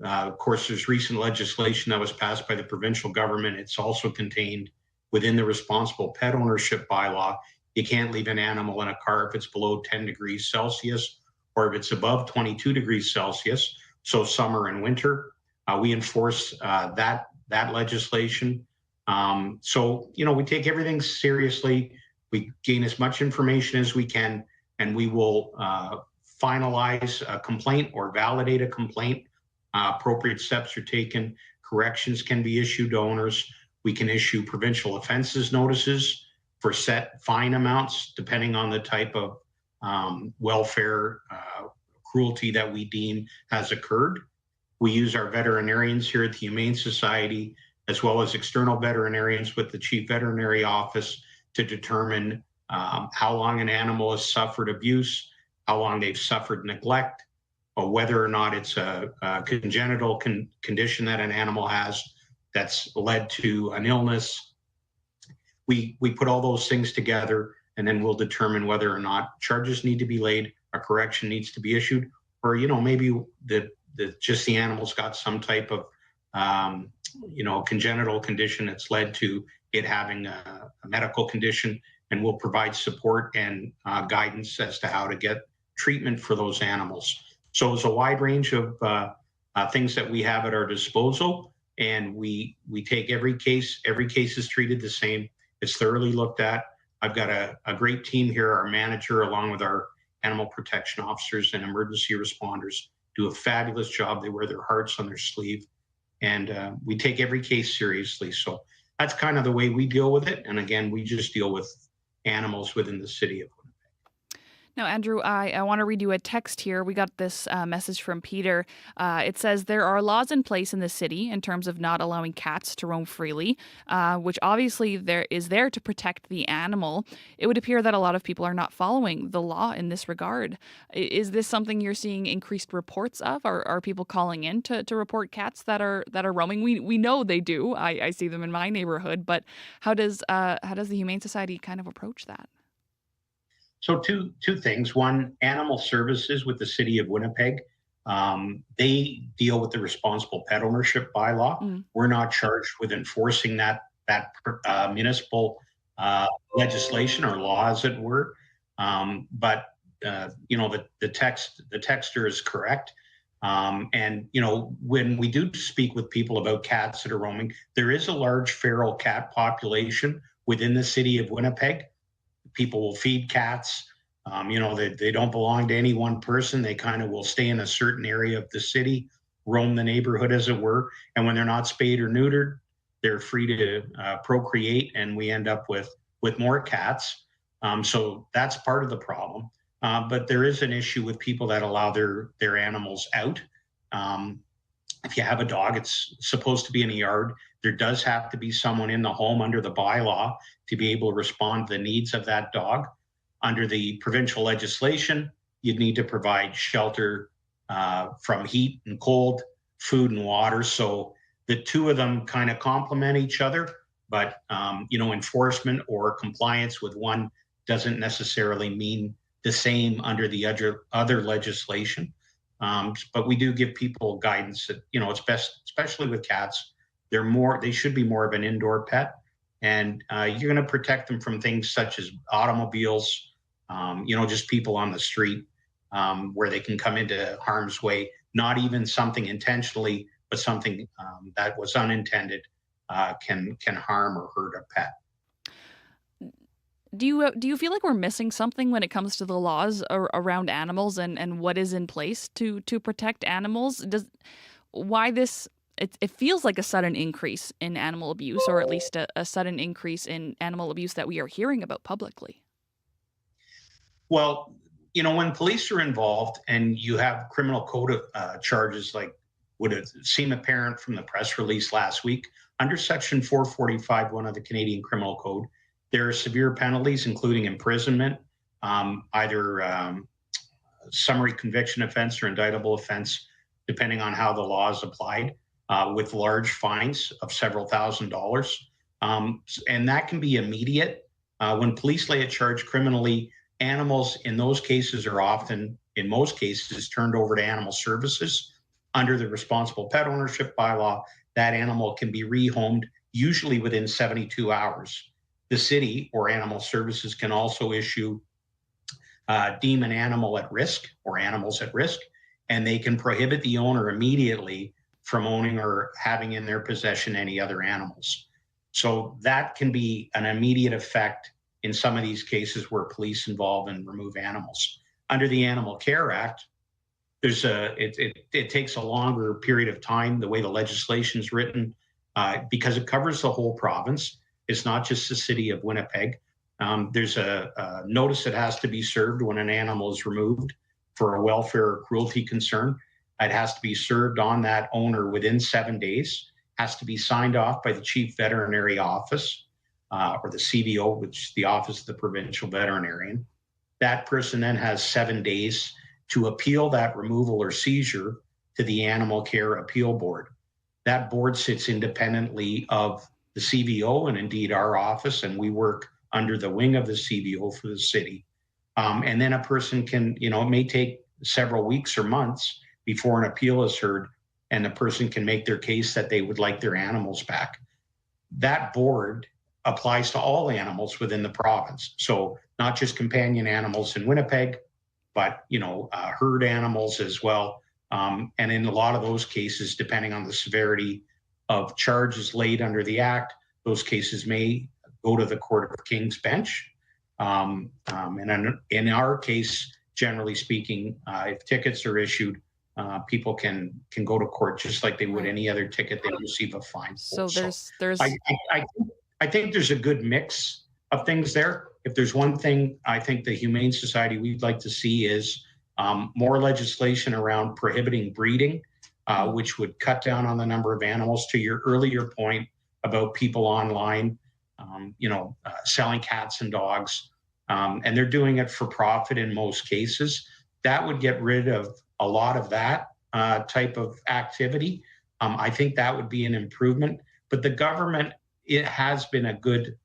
Of course, there's recent legislation that was passed by the provincial government. It's also contained within the responsible pet ownership bylaw. You can't leave an animal in a car if it's below 10 degrees Celsius or if it's above 22 degrees Celsius, so summer and winter. We enforce that legislation. So, we take everything seriously. We gain as much information as we can, and we will finalize a complaint or validate a complaint. Appropriate steps are taken. Corrections can be issued to owners. We can issue provincial offenses notices for set fine amounts, depending on the type of welfare cruelty that we deem has occurred. We use our veterinarians here at the Humane Society, as well as external veterinarians with the Chief Veterinary Office, to determine how long an animal has suffered abuse, how long they've suffered neglect, or whether or not it's a congenital condition that an animal has that's led to an illness. We put all those things together, and then we'll determine whether or not charges need to be laid, a correction needs to be issued, or maybe just the animal's got some type of congenital condition that's led to it having a medical condition, and we'll provide support and guidance as to how to get treatment for those animals. So it's a wide range of things that we have at our disposal, and we take every case. Every case is treated the same. It's thoroughly looked at. I've got a great team here. Our manager, along with our animal protection officers and emergency responders, do a fabulous job. They wear their hearts on their sleeve, and we take every case seriously. So that's kind of the way we deal with it. And again, we just deal with animals within the city of Winnipeg. Now, Andrew, I want to read you a text here. We got this message from Peter. It says, there are laws in place in the city in terms of not allowing cats to roam freely, which obviously is there to protect the animal. It would appear that a lot of people are not following the law in this regard. Is this something you're seeing increased reports of? Are people calling in to report cats that are roaming? We know they do. I see them in my neighborhood, but how does the Humane Society kind of approach that? So two things. One, animal services with the city of Winnipeg. They deal with the responsible pet ownership bylaw. We're not charged with enforcing that municipal legislation or law, as it were. But the texter is correct. And when we do speak with people about cats that are roaming, there is a large feral cat population within the city of Winnipeg. People will feed cats. They don't belong to any one person. They kind of will stay in a certain area of the city, roam the neighborhood, as it were. And when they're not spayed or neutered, they're free to procreate, and we end up with more cats. So that's part of the problem. But there is an issue with people that allow their animals out. If you have a dog, it's supposed to be in a yard. There does have to be someone in the home under the bylaw to be able to respond to the needs of that dog. Under the provincial legislation, you'd need to provide shelter from heat and cold, food and water. So the two of them kind of complement each other, but enforcement or compliance with one doesn't necessarily mean the same under the other legislation. But we do give people guidance that, it's best, especially with cats, they should be more of an indoor pet. And you're going to protect them from things such as automobiles, just people on the street, where they can come into harm's way, not even something intentionally, but something that was unintended can harm or hurt a pet. Do you feel like we're missing something when it comes to the laws around animals and what is in place to protect animals? It feels like a sudden increase in animal abuse, or at least a sudden increase in animal abuse that we are hearing about publicly. Well, when police are involved and you have criminal code charges, like would have seemed apparent from the press release last week, under Section 445(1) of the Canadian Criminal Code, there are severe penalties, including imprisonment, either summary conviction offense or indictable offense, depending on how the law is applied, with large fines of several $1,000s. And that can be immediate. When police lay a charge criminally, animals in those cases are often, in most cases, turned over to animal services. Under the responsible pet ownership bylaw, that animal can be rehomed, usually within 72 hours. The city or animal services can also deem an animal at risk or animals at risk, and they can prohibit the owner immediately from owning or having in their possession any other animals. So that can be an immediate effect in some of these cases where police involve and remove animals. Under the Animal Care Act, it takes a longer period of time, the way the legislation is written, because it covers the whole province. It's not just the city of Winnipeg. There's a notice that has to be served when an animal is removed for a welfare or cruelty concern. It has to be served on that owner within 7 days, has to be signed off by the Chief Veterinary Office, or the CVO, which is the Office of the Provincial Veterinarian. That person then has 7 days to appeal that removal or seizure to the Animal Care Appeal Board. That board sits independently of the CVO and indeed our office, and we work under the wing of the CVO for the city. And then a person can, it may take several weeks or months before an appeal is heard, and the person can make their case that they would like their animals back. That board applies to all animals within the province. So not just companion animals in Winnipeg, but, herd animals as well. And in a lot of those cases, depending on the severity of charges laid under the Act, those cases may go to the Court of King's Bench. And in our case, generally speaking, if tickets are issued, people can go to court just like they would any other ticket they receive a fine for. So there's I think there's a good mix of things there. If there's one thing I think the Humane Society we'd like to see is more legislation around prohibiting breeding, which would cut down on the number of animals. To your earlier point about people online, selling cats and dogs, and they're doing it for profit in most cases. That would get rid of a lot of that type of activity. I think that would be an improvement. But the government, it has been a good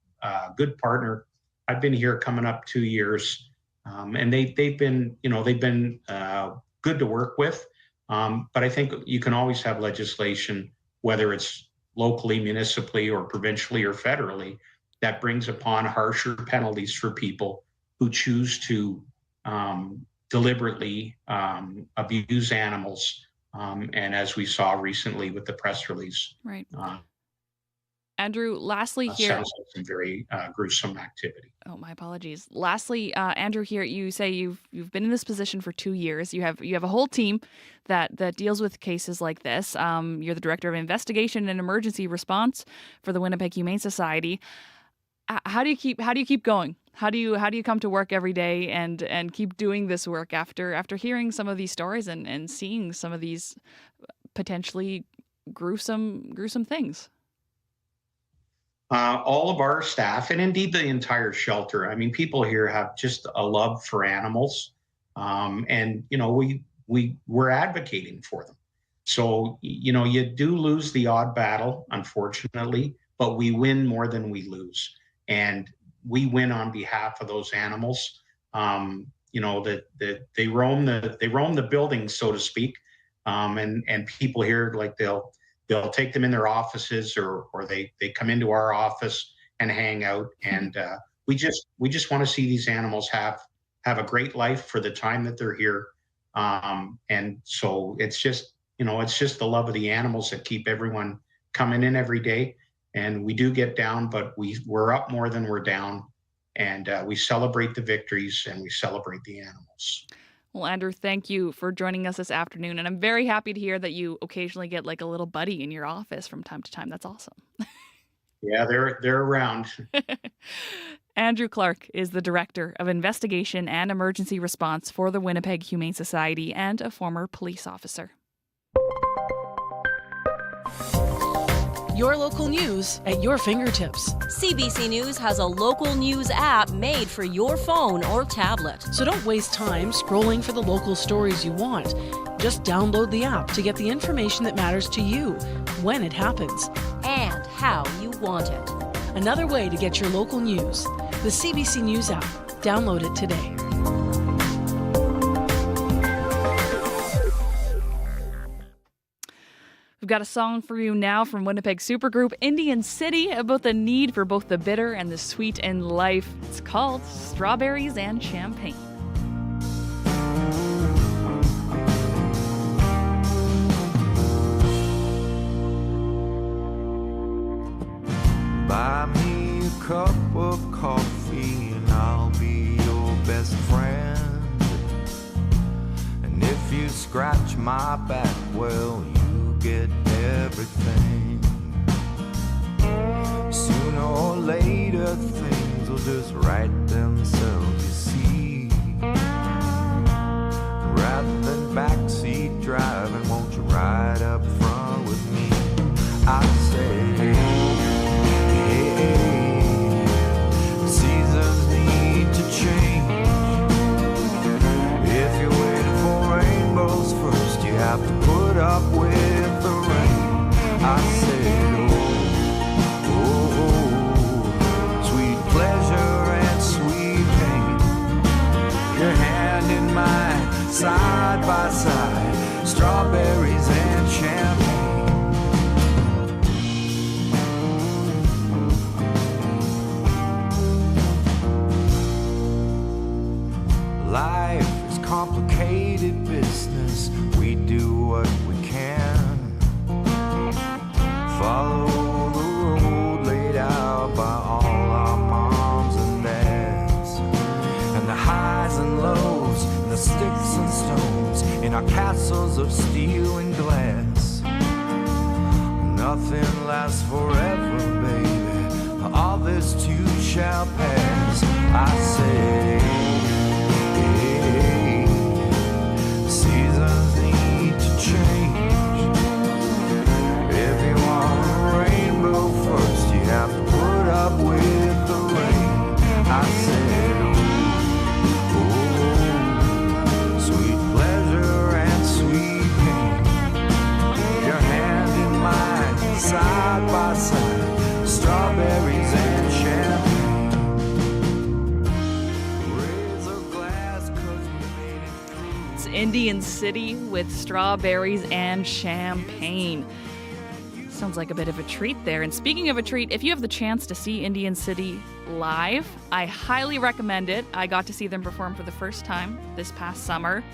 partner. I've been here coming up 2 years, and they've been good to work with. But I think you can always have legislation, whether it's locally, municipally, or provincially or federally, that brings upon harsher penalties for people who choose to deliberately abuse animals. And as we saw recently with the press release. Right. Andrew, lastly here. Sounds like some very gruesome activity. Oh, my apologies. Lastly, Andrew, here you say you've been in this position for 2 years. You have a whole team that deals with cases like this. You're the director of investigation and emergency response for the Winnipeg Humane Society. How do you keep going? How do you come to work every day and keep doing this work after hearing some of these stories and seeing some of these potentially gruesome things? All of our staff, and indeed the entire shelter. I mean, people here have just a love for animals, and we're advocating for them. So you do lose the odd battle, unfortunately, but we win more than we lose, and we win on behalf of those animals. that they roam the buildings, so to speak, and people here, like they'll take them in their offices, or they come into our office and hang out, and we just want to see these animals have a great life for the time that they're here, and so it's just the love of the animals that keep everyone coming in every day. And we do get down, but we're up more than we're down, and we celebrate the victories and we celebrate the animals. Well, Andrew, thank you for joining us this afternoon, and I'm very happy to hear that you occasionally get like a little buddy in your office from time to time. That's awesome. Yeah, they're around. Andrew Clark is the Director of Investigation and Emergency Response for the Winnipeg Humane Society and a former police officer. Your local news at your fingertips. CBC News has a local news app made for your phone or tablet. So don't waste time scrolling for the local stories you want. Just download the app to get the information that matters to you, when it happens, and how you want it. Another way to get your local news. The CBC News app. Download it today. We've got a song for you now from Winnipeg supergroup Indian City about the need for both the bitter and the sweet in life. It's called Strawberries and Champagne. Buy me a cup of coffee and I'll be your best friend. And if you scratch my back, well, you get everything. Sooner or later, things will just right themselves, you see. Rather than backseat driving, won't you ride up front with me? I say, seasons need to change. If you're waiting for rainbows first, you have to put up with the rain. I said, sweet pleasure and sweet pain. Your hand in mine, side by side, strawberries and champagne. Life is complicated business. We do what we can. Follow the road laid out by all our moms and dads. And the highs and lows, and the sticks and stones in our castles of steel and glass. Nothing lasts forever, baby. All this too shall pass. I say, seasons need to change. If you want a rainbow first, you have to put up with the rain. I said, sweet pleasure and sweet pain. Your hand in mine, side by side, strawberries and champagne. Indian City with Strawberries and Champagne. Sounds like a bit of a treat there. And speaking of a treat, if you have the chance to see Indian City live, I highly recommend it. I got to see them perform for the first time this past summer.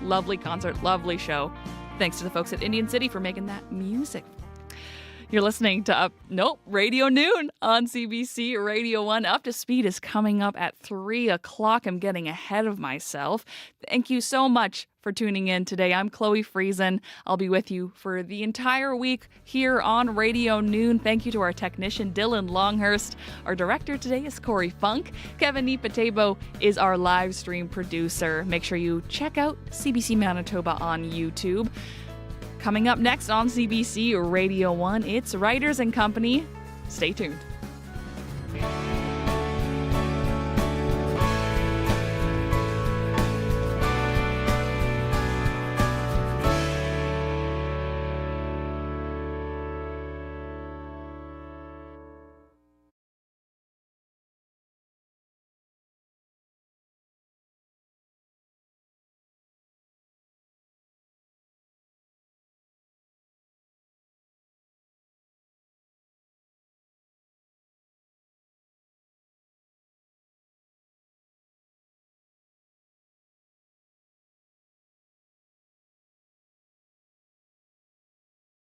Lovely concert, lovely show. Thanks to the folks at Indian City for making that music. You're listening to Radio Noon on CBC Radio 1. Up to Speed is coming up at 3 o'clock. I'm getting ahead of myself. Thank you so much for tuning in today. I'm Chloe Friesen. I'll be with you for the entire week here on Radio Noon. Thank you to our technician, Dylan Longhurst. Our director today is Corey Funk. Kevin Nipatebo is our live stream producer. Make sure you check out CBC Manitoba on YouTube. Coming up next on CBC Radio 1, it's Writers and Company. Stay tuned.